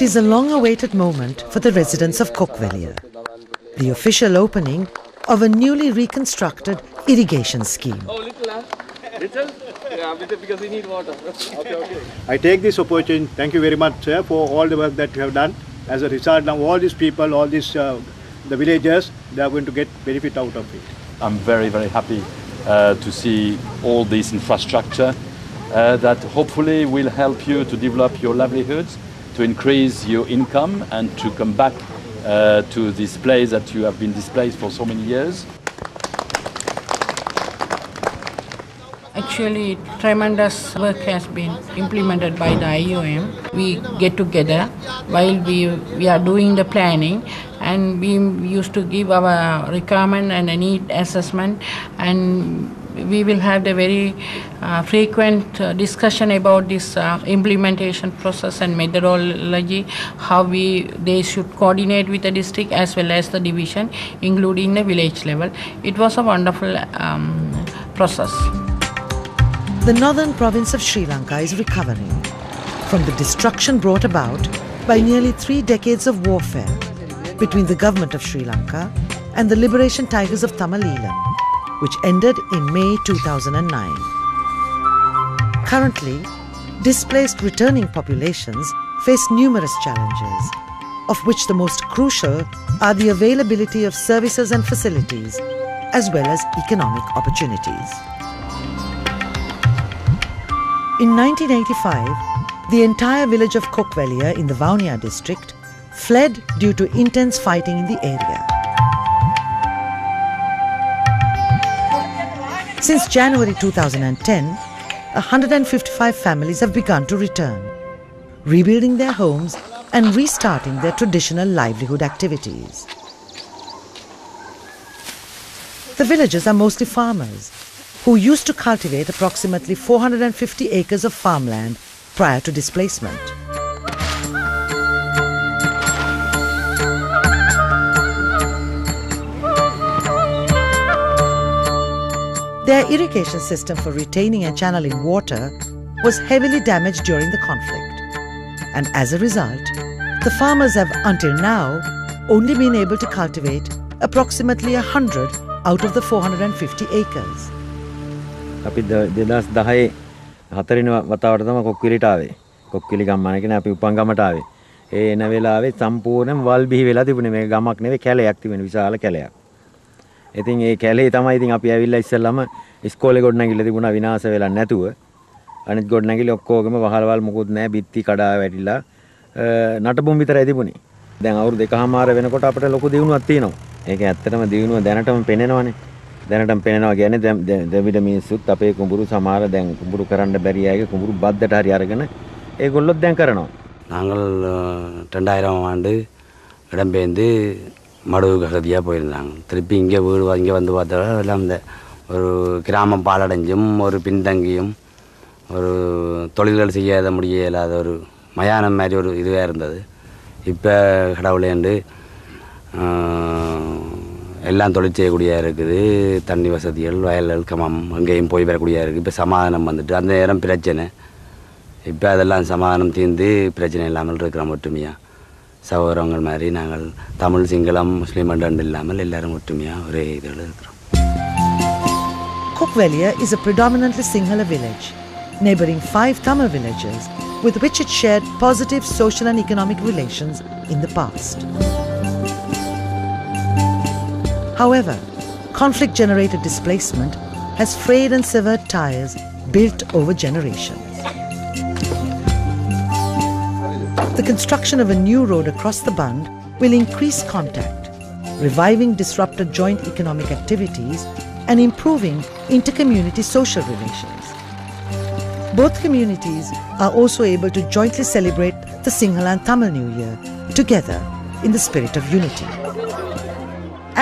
is a long-awaited moment for the residents of Kokvelia, the official opening of a newly reconstructed irrigation scheme. Little? Yeah, because we need water. Okay. I take this opportunity, thank you very much, sir, for all the work that you have done. As a result, now all these people, all these the villagers, they are going to get benefit out of it. I'm very, very happy to see all this infrastructure that hopefully will help you to develop your livelihoods, to increase your income and to come back to this place that you have been displaced for so many years. Actually, tremendous work has been implemented by the IOM. We get together while we are doing the planning, and we used to give our requirement and a need assessment, and we will have the very frequent discussion about this implementation process and methodology, how they should coordinate with the district as well as the division, including the village level. It was a wonderful process. The northern province of Sri Lanka is recovering from the destruction brought about by nearly 3 decades of warfare between the government of Sri Lanka and the Liberation Tigers of Tamil Eelam, which ended in May 2009. Currently, displaced returning populations face numerous challenges, of which the most crucial are the availability of services and facilities, as well as economic opportunities. In 1985, the entire village of Kokvelia in the Vaunia district fled due to intense fighting in the area. Since January 2010, 155 families have begun to return, rebuilding their homes and restarting their traditional livelihood activities. The villagers are mostly farmers, who used to cultivate approximately 450 acres of farmland prior to displacement. Their irrigation system for retaining and channeling water was heavily damaged during the conflict, and as a result, the farmers have until now only been able to cultivate approximately 100 out of the 450 acres. අපි 2010 4 වතාවට තමයි කොක්කිලිට ආවේ. කොක්කිලි ගම්මාන කියන්නේ අපි උපන් ගමට ආවේ. ඒ එන වෙලාවේ සම්පූර්ණයෙන් වල් බිහි වෙලා තිබුණේ. මේ ගමක් නෙවෙයි කැලයක් තිබෙන විශාල කැලයක්. ඉතින් ඒ කැලේ තමයි ඉතින් අපි ඇවිල්ලා ඉස්සෙල්ලාම ඉස්කෝලේ ගොඩනැගිල්ල තිබුණා විනාශ වෙලා නැතුව. අනිත් ගොඩනැගිලි ඔක්කොගෙම වහලවල් මොකුත් නැහැ. බිත්ති කඩා වැටිලා නටබුම් විතරයි තිබුණේ. දැන් අවුරුදු 2කමාර වෙනකොට අපිට ලොකු දියුණුවක් තියෙනවා. ඒක ඇත්තටම දියුණුව දැනටම පෙනෙනවනේ. දැනටම පෙනෙනවා කියන්නේ දැන් මිනිස්සුත් අපේ කුඹුරු සමහර දැන් කුඹුරු කරන්න බැරි අයගේ කුඹුරු බද්දට හරි අරගෙන ඒගොල්ලොත් දැන් කරනවා. நாங்கள் 2000 ஆண்டு இடம்பெயர்ந்து மடுவு ககதியாக போயிருந்தாங்க. திருப்பி இங்கே வந்து பார்த்தா எல்லாம் இந்த ஒரு கிராமம் பாலடைஞ்சும் ஒரு பின்தங்கியும் ஒரு தொழில்கள் செய்யாத முடியலாத ஒரு மயானம் மாதிரி ஒரு இதுவாக இருந்தது. இப்போ கடவுளேண்டு எல்லாம் தொழில் செய்யக்கூடியதாக இருக்குது. தண்ணி வசதிகள் வயல்கள் கமம் அங்கேயும் போய் வரக்கூடியதாக இருக்குது. இப்போ சமாதானம் வந்துட்டு அந்த நேரம் பிரச்சனை. இப்போ அதெல்லாம் சமாதானம் தீர்ந்து பிரச்சனை இல்லாமல் இருக்கிறோம் ஒற்றுமையாக. சகோதரங்கள் மாதிரி நாங்கள் தமிழ் சிங்களம் முஸ்லீம் அண்டு இல்லாமல் எல்லாரும் ஒற்றுமையாக ஒரே இதில் இருக்கிறோம். Kokvelia is a predominantly Sinhala village, neighbouring 5 Tamil villages with which it shared positive social and economic relations in the past. However, conflict-generated displacement has frayed and severed ties built over generations. The construction of a new road across the Bund will increase contact, reviving disrupted joint economic activities and improving inter-community social relations. Both communities are also able to jointly celebrate the Sinhala and Tamil New Year together in the spirit of unity.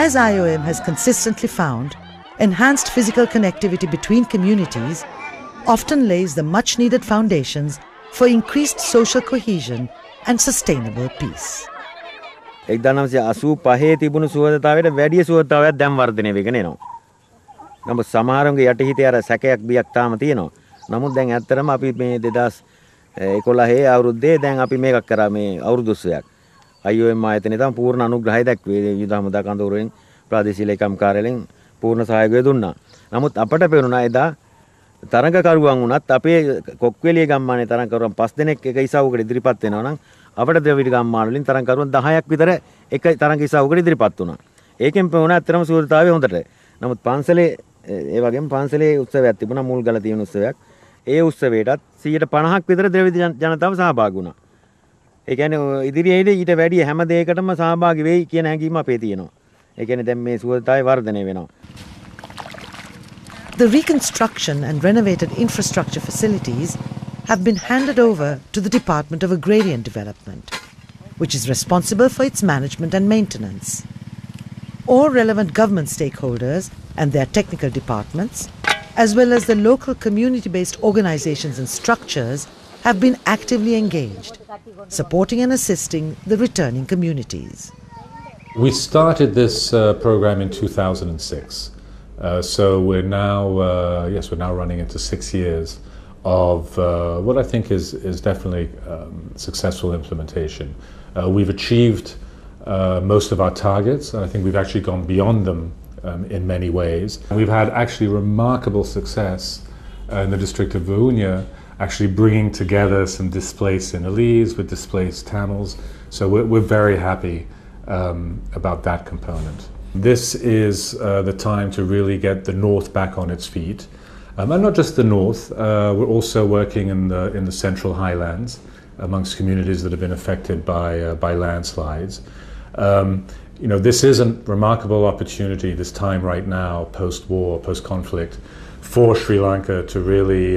As IOM has consistently found, enhanced physical connectivity between communities often lays the much-needed foundations for increased social cohesion and sustainable peace. 1985 තිබුණු සුවදතාවයට වැඩි සුවදතාවයක් දැන් වර්ධනය වෙගෙන එනවා. නමුත් සමහරුන්ගේ යටිහිතේ අර සැකයක් බියක් තාම තියෙනවා. නමුත් දැන් ඇත්තටම අපි මේ 2000 11 අවුරුද්දේ දැන් අපි මේකක් කරා මේ අවුරුදු 20ක්. IOM ආයතනය තමයි පූර්ණ අනුග්‍රහය දැක්වේ. යුද හමුදා කඳවුරෙන් ප්‍රාදේශීය ලේකම් කාර්යාලයෙන් පූර්ණ සහයෝගය දුන්නා. නමුත් අපට පෙනුණා එදා තරඟකරුවන් වුණත් අපේ කොක්වෙලිය ගම්මානයේ තරඟකරුවන් 5 දෙනෙක් එක ඉසව්වකට ඉදිරිපත් වෙනවා නම් අපට ද්‍රවිඩ ගම්මාන වලින් තරඟකරුවන් 10ක් විතර එක තරඟ ඉසව්වකට ඉදිරිපත් වුණා. ඒකෙන් පෙනුණා ඇත්තටම සූරතාවය හොඳට. නමුත් පන්සලේ ඒ වගේම පන්සලේ උත්සවයක් තිබුණා මුල්ගල තියෙන උත්සවයක්. ඒ උත්සවයටත් 150ක් විතර ද්‍රවිඩ ජනතාව සහභාගී වුණා. ඒ කියන්නේ ඉදිරියේදී ඊට වැඩිය හැම දෙයකටම සහභාගී වෙයි කියන හැඟීම අපේ තියෙනවා. ඒ කියන්නේ දැන් මේ සුවතාවය වර්ධනය වෙනවා. The reconstruction and renovated infrastructure facilities have been handed over to the Department of Agrarian Development, which is responsible for its management and maintenance. All relevant government stakeholders and their technical departments, as well as the local community-based organizations and structures, have been actively engaged, supporting and assisting the returning communities. We started this program in 2006. So we're now running into 6 years of what I think is definitely successful implementation. We've achieved most of our targets, and I think we've actually gone beyond them in many ways. We've had actually remarkable success in the district of Vaunia, actually bringing together some displaced Sinhalese with displaced Tamils. So we're very happy about that component. This is the time to really get the north back on its feet. And not just the north, we're also working in the central highlands amongst communities that have been affected by landslides. This is a remarkable opportunity this time right now, post-war, post-conflict, for Sri Lanka to really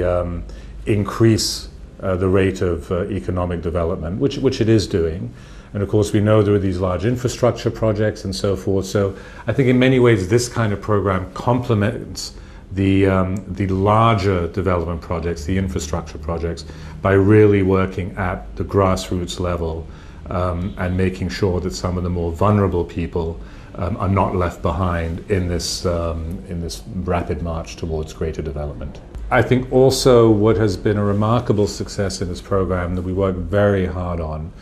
increase the rate of economic development, which it is doing. And of course, we know there are these large infrastructure projects and so forth. So I think in many ways, this kind of program complements the larger development projects, the infrastructure projects, by really working at the grassroots level and making sure that some of the more vulnerable people are not left behind in this rapid march towards greater development. I think also what has been a remarkable success in this program that we work very hard on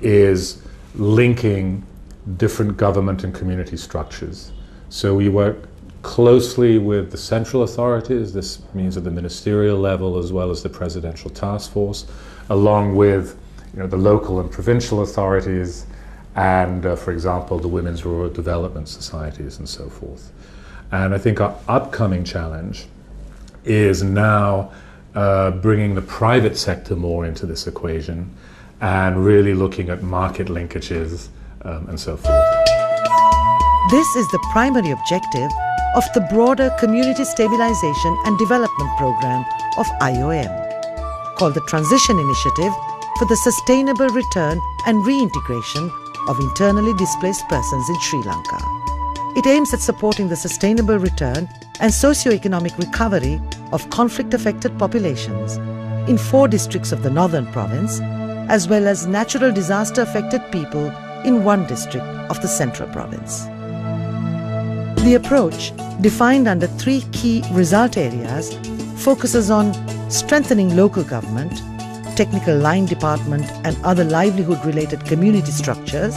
is linking different government and community structures. So we work closely with the central authorities, this means at the ministerial level as well as the presidential task force, along with the local and provincial authorities and, for example, the women's rural development societies and so forth. And I think our upcoming challenge is now bringing the private sector more into this equation and really looking at market linkages and so forth. This is the primary objective of the broader Community Stabilization and Development Program of IOM, called the Transition Initiative for the Sustainable Return and Reintegration of Internally Displaced Persons in Sri Lanka. It aims at supporting the sustainable return and socio-economic recovery of conflict-affected populations in 4 districts of the Northern Province, as well as natural disaster-affected people in 1 district of the Central Province. The approach, defined under 3 key result areas, focuses on strengthening local government, technical line department and other livelihood-related community structures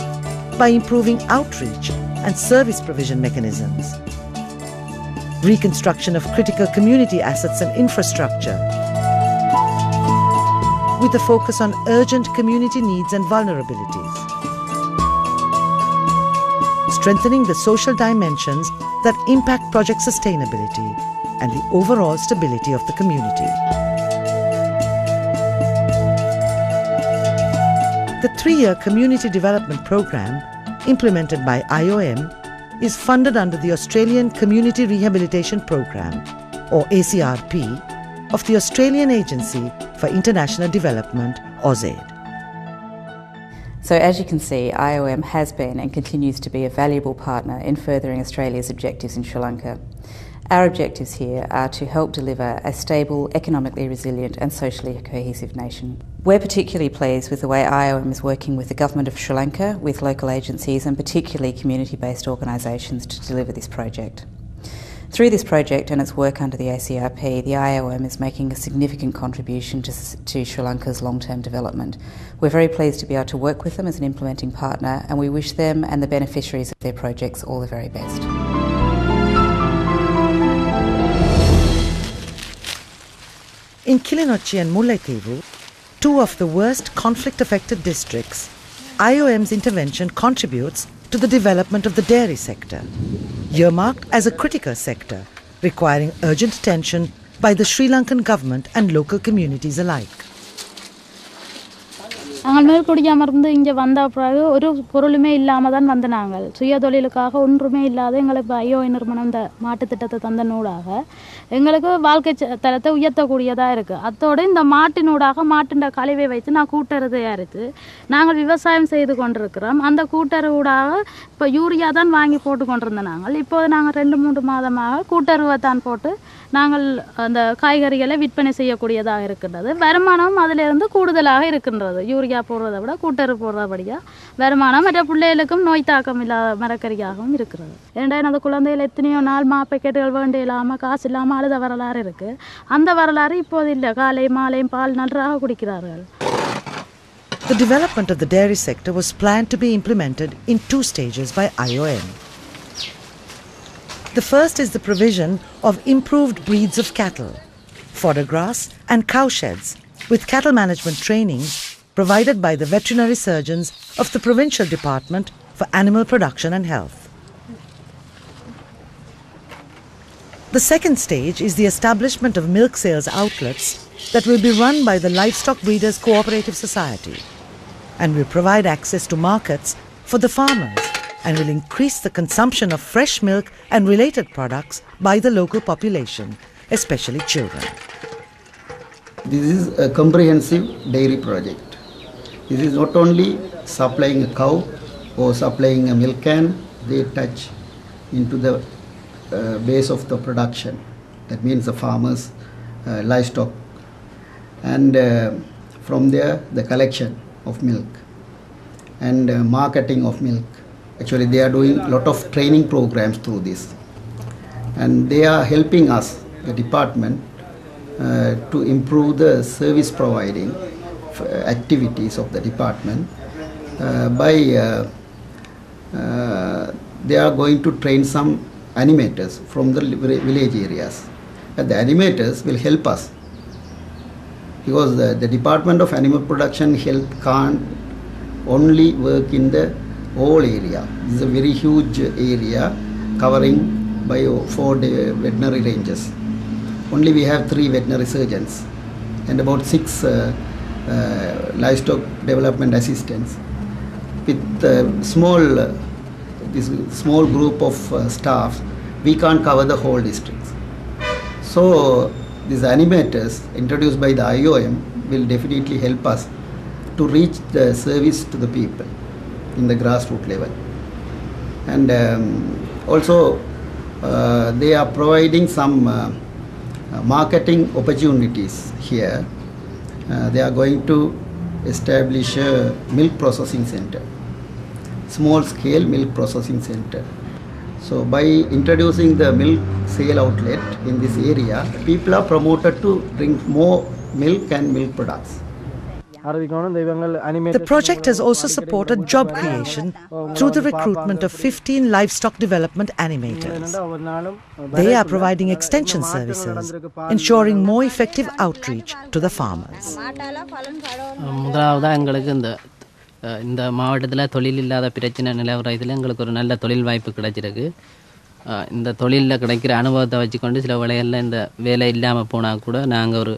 by improving outreach and service provision mechanisms, reconstruction of critical community assets and infrastructure, with a focus on urgent community needs and vulnerabilities, strengthening the social dimensions that impact project sustainability and the overall stability of the community. The 3-year Community Development Program, implemented by IOM, is funded under the Australian Community Rehabilitation Program, or ACRP, of the Australian Agency for International Development AusAid. So as you can see, IOM has been and continues to be a valuable partner in furthering Australia's objectives in Sri Lanka. Our objectives here are to help deliver a stable, economically resilient and socially cohesive nation. We're particularly pleased with the way IOM is working with the Government of Sri Lanka, with local agencies and particularly community-based organisations to deliver this project. Through this project and its work under the ACRP, the IOM is making a significant contribution to Sri Lanka's long-term development. We're very pleased to be able to work with them as an implementing partner, and we wish them and the beneficiaries of their projects all the very best. In Kilinochchi and Mullaitivu, two of the worst conflict-affected districts, IOM's intervention contributes to the development of the dairy sector, earmarked as a critical sector, requiring urgent attention by the Sri Lankan government and local communities alike. நாங்கள் மேற்கொடி அமர்ந்து இங்கே வந்த பிறகு ஒரு பொருளுமே இல்லாமல் தான் வந்த நாங்கள் சுய தொழிலுக்காக ஒன்றுமே இல்லாத எங்களுக்கு ஐஓ நிறுவனம் இந்த மாட்டுத் திட்டத்தை தந்த நூடாக எங்களுக்கு வாழ்க்கை தரத்தை உயர்த்தக்கூடியதாக இருக்குது. அத்தோடு இந்த மாட்டினூடாக மாட்டின் கழிவை வைத்து நான் கூட்டறு தயாரித்து நாங்கள் விவசாயம் செய்து கொண்டிருக்கிறோம். அந்த கூட்டறு ஊடாக இப்போ யூரியா தான் வாங்கி போட்டு கொண்டிருந்த நாங்கள் இப்போது நாங்கள் 2-3 மாதமாக கூட்டறுவை தான் போட்டு நாங்கள் அந்த காய்கறிகளை விற்பனை செய்யக்கூடியதாக இருக்கின்றது. வருமானம் அதிலிருந்து கூடுதலாக இருக்கின்றது. யூரியா போடுறதை விட கூட்டறு போடுறபடியாக வருமானம் மற்ற பிள்ளைகளுக்கும் நோய் தாக்கம் இல்லாத மரக்கறியாகவும் இருக்கிறது. ஏன்னா எனது குழந்தைகள் எத்தனையோ நாள் மாப்பக்கெட்டுகள் வேண்டி இல்லாமல் காசு இல்லாமல் அழுத வரலாறு இருக்குது. அந்த வரலாறு இப்போது இல்லை. காலை மாலையும் பால் நன்றாக குடிக்கிறார்கள். The development of the dairy sector was planned to be implemented in 2 stages by IOM. The first is the provision of improved breeds of cattle, fodder grass and cow sheds with cattle management training provided by the veterinary surgeons of the Provincial Department for Animal Production and Health. The second stage is the establishment of milk sales outlets that will be run by the Livestock Breeders Cooperative Society and will provide access to markets for the farmers and will increase the consumption of fresh milk and related products by the local population, especially children. This is a comprehensive dairy project. This is not only supplying a cow or supplying a milk can, they touch into the base of the production. That means the farmers' livestock. And from there, the collection of milk and marketing of milk. Actually, they are doing a lot of training programs through this. And they are helping us, the department, to improve the service providing activities of the department by they are going to train some animators from the village areas. And the animators will help us because the Department of Animal Production Health can't only work in the whole area. This is a very huge area covering by 4 veterinary ranges. Only we have 3 veterinary surgeons and about 6 livestock development assistants. With this small group of staff, we can't cover the whole districts. So these animators introduced by the IOM will definitely help us to reach the service to the people in the grassroots level. And also they are providing some marketing opportunities here. They are going to establish a milk processing center, small scale milk processing center. So by introducing the milk sale outlet in this area, people are promoted to drink more milk and milk products. The project has also supported job creation through the recruitment of 15 livestock development animators. They are providing extension services, ensuring more effective outreach to the farmers. இந்த மாவட்டத்தில் தொழில் இல்லாத பிரச்சனை நிலவர இதில் எங்களுக்கு ஒரு நல்ல தொழில் வாய்ப்பு கிடைச்சிருக்கு. இந்த தொழிலில் கிடைக்கிற அனுபவத்தை வச்சுக்கொண்டு சில வேளைகளில் இந்த வேலை இல்லாமல் போனால் கூட நாங்கள் ஒரு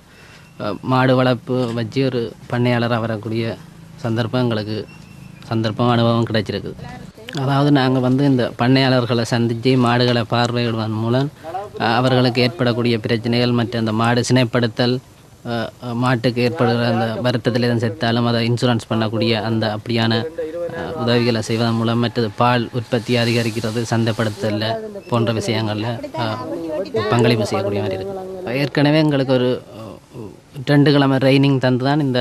மாடு வளர்ப்பு வச்சு ஒரு பண்ணையாளராக வரக்கூடிய சந்தர்ப்பம் அனுபவம் கிடைச்சிருக்கு. அதாவது நாங்கள் இந்த பண்ணையாளர்களை சந்தித்து மாடுகளை பார்வையிடுவதன் மூலம் அவர்களுக்கு ஏற்படக்கூடிய பிரச்சனைகள் மற்றும் அந்த மாடு சினைப்படுத்தல் மாட்டுக்கு ஏற்படுகிற அந்த வருத்தத்தில் எதுவும் செத்தாலும் அதை இன்சூரன்ஸ் பண்ணக்கூடிய அப்படியான உதவிகளை செய்வதன் மூலம் மற்றது பால் உற்பத்தி அதிகரிக்கிறது, சந்தைப்படுத்தல் போன்ற விஷயங்களில் பங்களிப்பு செய்யக்கூடிய மாதிரி இருக்குது. ஏற்கனவே எங்களுக்கு ஒரு 2 கிழமை ட்ரைனிங் தந்து தான் இந்த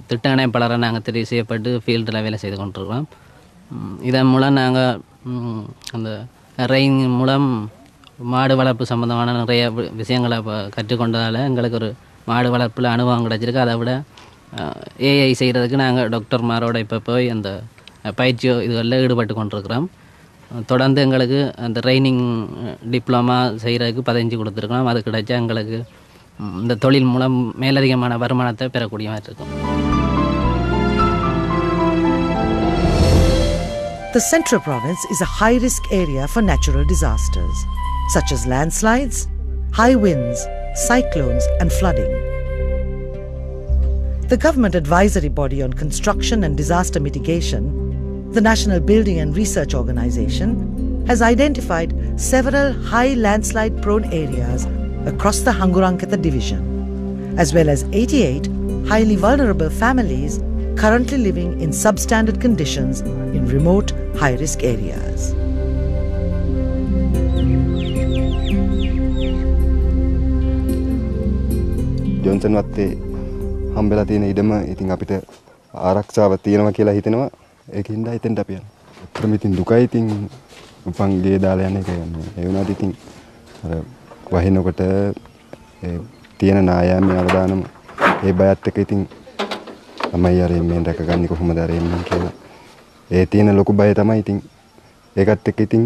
திட்ட இணைப்பாளரை நாங்கள் தெரிவு செய்யப்பட்டு ஃபீல்டில் வேலை செய்து கொண்டிருக்கிறோம். இதன் மூலம் நாங்கள் அந்த ட்ரைனிங் மூலம் மாடு வளர்ப்பு சம்மந்தமான நிறைய விஷயங்களை கற்றுக்கொண்டதால் எங்களுக்கு ஒரு மாடு வளர்ப்பில் அனுபவம் கிடச்சிருக்கு. அதை விட ஏஐ செய்கிறதுக்கு நாங்கள் டாக்டர்மாரோட இப்போ போய் அந்த பயிற்சியோ இதுகளில் ஈடுபட்டு கொண்டிருக்கிறோம். தொடர்ந்து எங்களுக்கு அந்த ட்ரைனிங் டிப்ளமா செய்கிறதுக்கு 15 கொடுத்துருக்கோம். அது கிடைச்சா எங்களுக்கு இந்த தொழில் மூலம் மேலதிகமான வருமானத்தை பெறக்கூடிய மாதிரி இருக்கும். The Central Province is a high-risk area for natural disasters, such as landslides, high winds, cyclones and flooding. The government advisory body on construction and disaster mitigation, the National Building and Research Organization, has identified several high landslide-prone areas across the Hanguranketha division, as well as 88 highly vulnerable families currently living in substandard conditions in remote, high-risk areas. Johnson වත්තේ හම්බෙලා තියෙන ඉඩම ඉතින් අපිට ආරක්ෂාව තියෙනවා කියලා හිතෙනවා. ඒකින්ද හිතෙන්ට අපි යනවා. අත්‍තරම ඉතින් දුකයි ඉතින් උපන් ගේ දාලා යන එක යන්නේ. ඒ වුණාට ඉතින් අර වහිනකොට ඒ තියෙන නායෑමේ අවදානම ඒ බයත් එක්ක ඉතින් තමයි අර එම්මෙන් රැකගන්නේ කොහොමද අර එම්මෙන් කියලා. ඒ තියෙන ලොකු බය තමයි ඉතින් ඒකත් එක්ක ඉතින්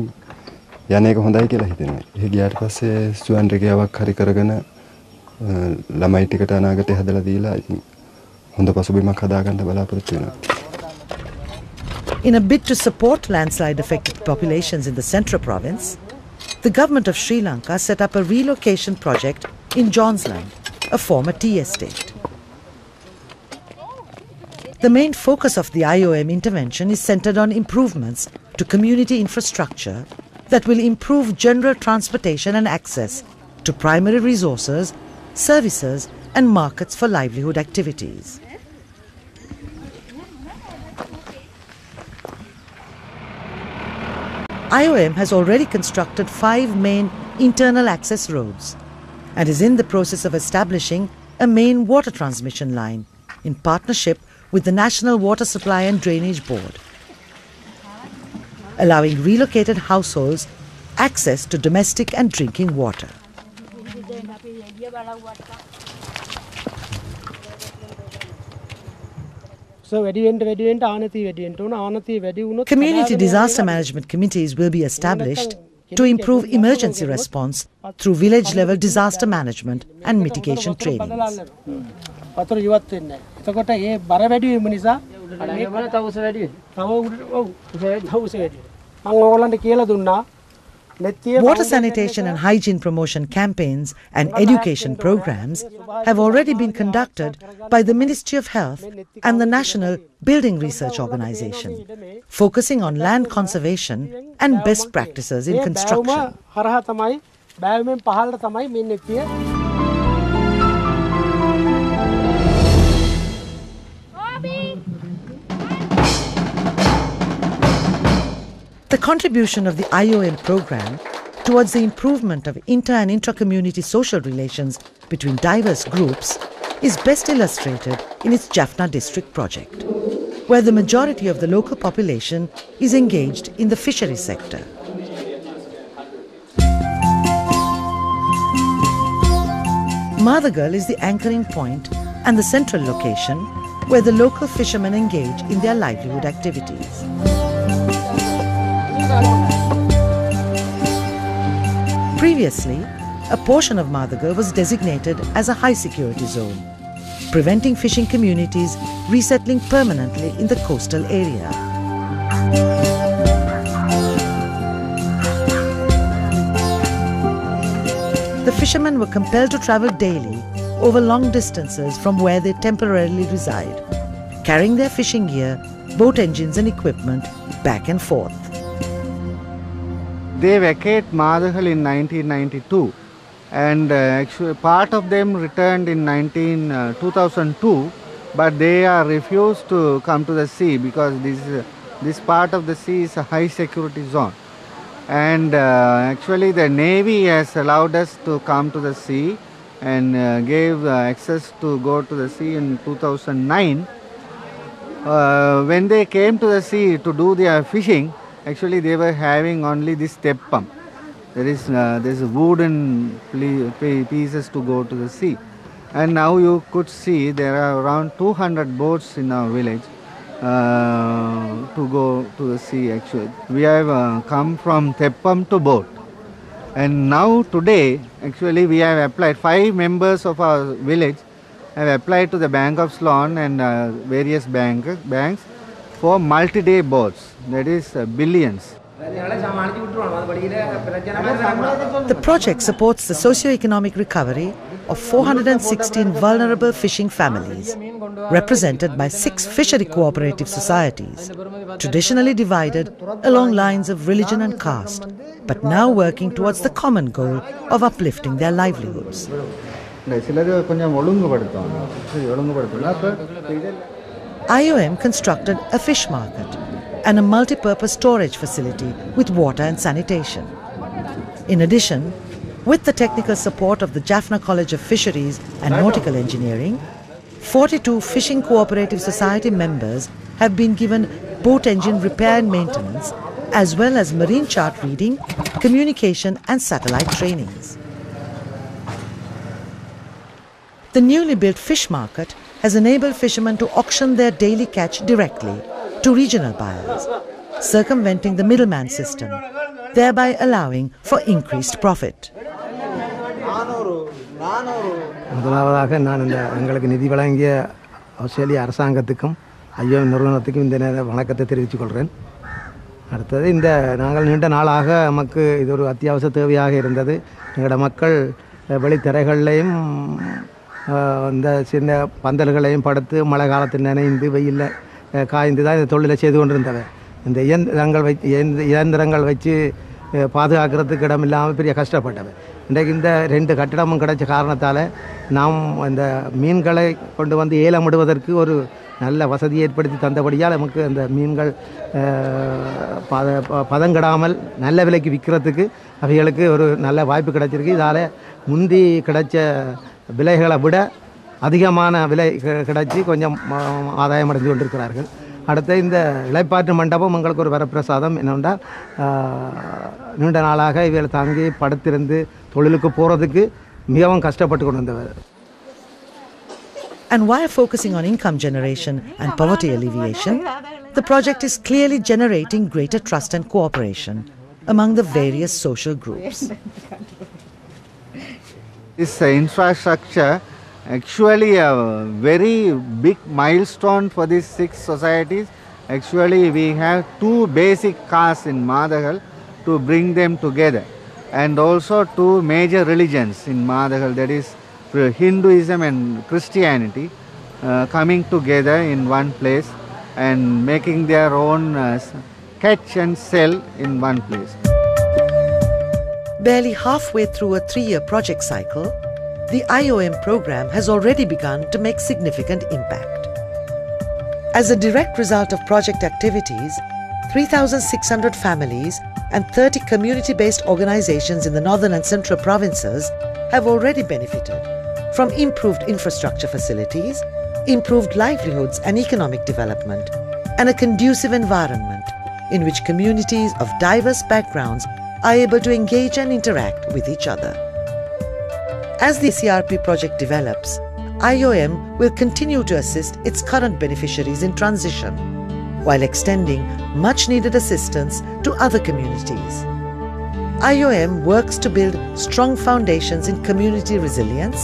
යන එක හොඳයි කියලා හිතෙනවා. ඒ ගියාට පස්සේ ස්වන් රැකියාවක් හරි කරගෙන ළමයි ටිකට අනාගතේ හදලා දීලා ඉතින් හොඳ පසුබිමක් හදාගන්න බලාපොරොත්තු වෙනවා. In a bid to support landslide-affected populations in the Central Province, the government of Sri Lanka set up a relocation project in Johnsland, a former tea estate. The main focus of the IOM intervention is centered on improvements to community infrastructure that will improve general transportation and access to primary resources, services and markets for livelihood activities. IOM has already constructed 5 main internal access roads and is in the process of establishing a main water transmission line in partnership with the National Water Supply and Drainage Board, allowing relocated households access to domestic and drinking water. Community disaster management committees will be established to improve emergency response through village-level disaster management and mitigation trainings. Water sanitation and hygiene promotion campaigns and education programs have already been conducted by the Ministry of Health and the National Building Research Organization, focusing on land conservation and best practices in construction. The contribution of the IOM program towards the improvement of inter- and intra-community social relations between diverse groups is best illustrated in its Jaffna district project, where the majority of the local population is engaged in the fishery sector. Madhagal is the anchoring point and the central location where the local fishermen engage in their livelihood activities. Previously, a portion of Madhagal was designated as a high security zone, preventing fishing communities resettling permanently in the coastal area. The fishermen were compelled to travel daily over long distances from where they temporarily reside, carrying their fishing gear, boat engines and equipment back and forth. They vacated Madhagal in 1992 and actually part of them returned in 2002, but they are refused to come to the sea because this part of the sea is a high security zone. And actually the Navy has allowed us to come to the sea and gave access to go to the sea in 2009. When they came to the sea to do their fishing, actually they were having only this step pump. there's wooden pieces to go to the sea. And now you could see there are around 200 boats in our village to go to the sea actually. We have come from Teppam to boat. And now today actually we have applied, 5 members of our village have applied to the Bank of Ceylon and various banks for multi-day boats, that is billions. The project supports the socio-economic recovery of 416 vulnerable fishing families, represented by 6 fishery cooperative societies, traditionally divided along lines of religion and caste, but now working towards the common goal of uplifting their livelihoods. IOM constructed a fish market and a multi-purpose storage facility with water and sanitation. In addition, with the technical support of the Jaffna College of Fisheries and Nautical Engineering, 42 fishing cooperative society members have been given boat engine repair and maintenance, as well as marine chart reading, communication and satellite trainings. The newly built fish market has enabled fishermen to auction their daily catch directly to regional buyers, circumventing the middleman system, thereby allowing for increased profit. முதலாவதாக நான் இந்த எங்களுக்கு நிதி வழங்கிய ஆஸ்திரேலிய அரசாங்கத்துக்கும் IOM நிறுவனத்துக்கும் இந்த நேர வணக்கத்தை தெரிவித்துக் கொள்கிறேன். அடுத்தது இந்த நாங்கள் நீண்ட நாளாக நமக்கு இது ஒரு அத்தியாவசிய தேவையாக இருந்தது. எங்களோட மக்கள் வெளித்தரைகளையும் இந்த சின்ன பந்தல்களையும் படுத்து மழை காலத்தில் நனைந்து வெயிலில் காய்ந்து தான் இந்த தொழிலை செய்து கொண்டிருந்தவை. இந்த இயந்திரங்கள் வச்சு பாதுகாக்கிறதுக்கு இடம் இல்லாமல் பெரிய கஷ்டப்பட்டவை. இன்றைக்கு இந்த 2 கட்டிடமும் கிடைச்ச காரணத்தால் நாம் இந்த மீன்களை கொண்டு வந்து ஏலமிடுவதற்கு ஒரு நல்ல வசதி ஏற்படுத்தி தந்தபடியால் நமக்கு அந்த மீன்கள் பதங்கடாமல் நல்ல விலைக்கு விற்கிறதுக்கு அவைகளுக்கு ஒரு நல்ல வாய்ப்பு கிடைச்சிருக்கு. இதால் முந்தி கிடைச்ச விலைகளை விட அதிகமான விலை கிடைச்சி கொஞ்சம் ஆதாயம் அடைந்து கொண்டிருக்கிறார்கள். அடுத்து இந்த இளைப்பாற்று மண்டபம் எங்களுக்கு ஒரு வரப்பிரசாதம். என்னென்றால் நீண்ட நாளாக இவைகளை தாங்கி படுத்திருந்து தொழிலுக்கு போகிறதுக்கு மிகவும் கஷ்டப்பட்டு கொண்டு வந்தவர். And while focusing on income generation and poverty alleviation, the project is clearly generating greater trust and cooperation among the various social groups. This infrastructure actually a very big milestone for these 6 societies. Actually we have 2 basic castes in Madagal to bring them together, and also 2 major religions in Madagal, that is Hinduism and Christianity, coming together in one place and making their own catch and sell in one place. Barely halfway through a 3-year project cycle, the IOM program has already begun to make significant impact. As a direct result of project activities, 3,600 families and 30 community-based organizations in the northern and central provinces have already benefited from improved infrastructure facilities, improved livelihoods and economic development, and a conducive environment in which communities of diverse backgrounds are able to engage and interact with each other. As the ACRP project develops, IOM will continue to assist its current beneficiaries in transition, while extending much-needed assistance to other communities. IOM works to build strong foundations in community resilience,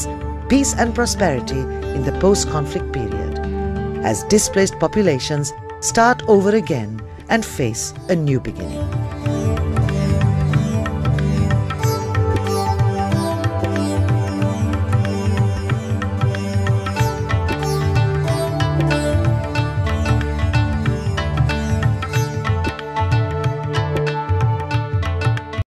peace and prosperity in the post-conflict period, as displaced populations start over again and face a new beginning.